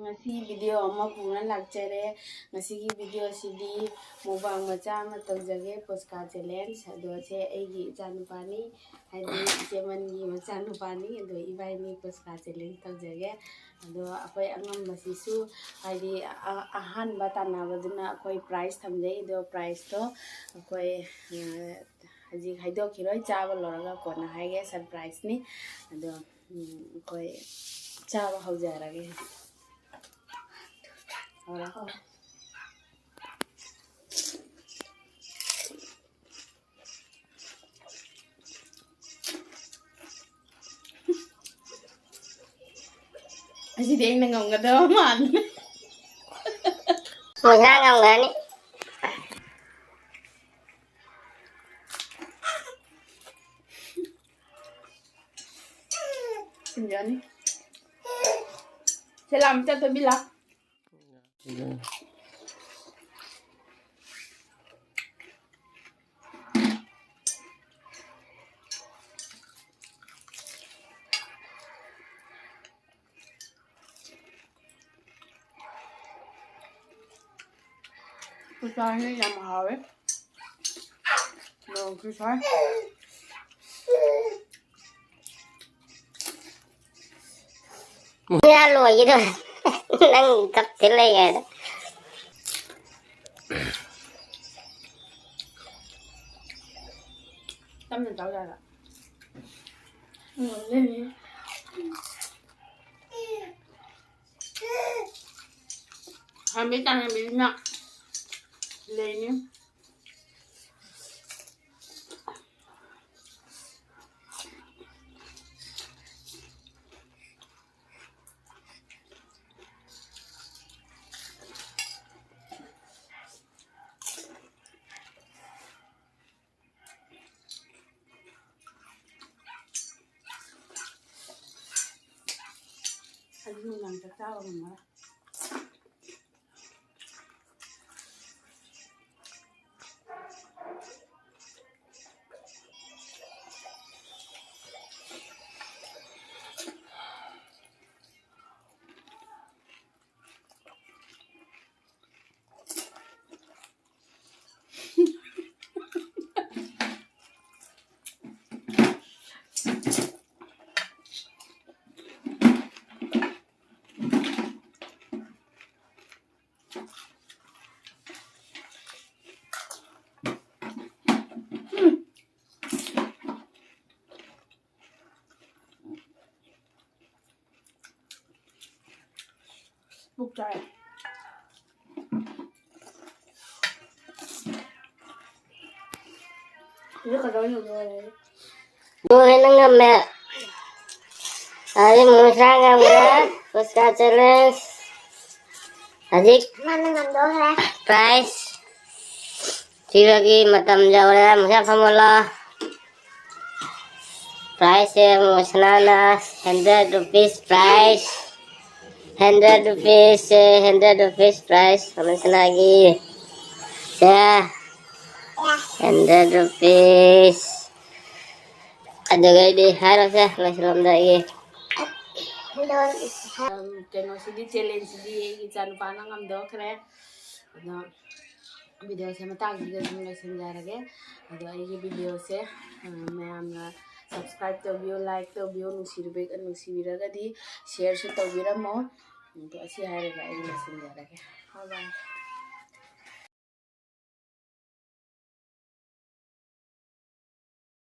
ngasi video ama puna lakchere ngasi ki video sidi mubang macha ama tawjage poska challenge ado che aigi chanupani haidi jeman gi machanupani ado ibaini poska challenge tawjage ado akoi angam masisu haidi ahan batana baduna akoi prize thamjai ado prize to akoi haji haido khiroi chaba loraga kona haige surprise ni ado akoi chaba haujarage Asi dia yang nggak ada man. Mau nggak nih? Sendiri. Selam cakap bilang. Kusahnya yang mahal. Belum kusah. Ya lu gitu. Nang kecil ya. Tâm cháu ra rồi. Lên đi. Hai mấy tăng em bị nặng. Lên nhé. Aduh, yang tertawa kemana? Bục trời. Rất là đói nhiều rồi đấy. Buhay na nga me. Ay mo sa nga me. Poska challenge. Adik. Mana ngam ha. Price. Chỉ lagi matam jauh lah. Masa pamula. Price mo sanana 100 rupees price. 100 rupees price. Kamu lagi. Ya. 100 rupees. Ada gaya di harap ya, masih lagi. Keno sidi challenge sidi ican panang am do kre. Ada video se mata gi ga jumla samjharage. Ada ai video se मैं amna subscribe to view like to view nusirbe nusibiraga di share se to biramo to asi harega ai samjharage. Bye bye.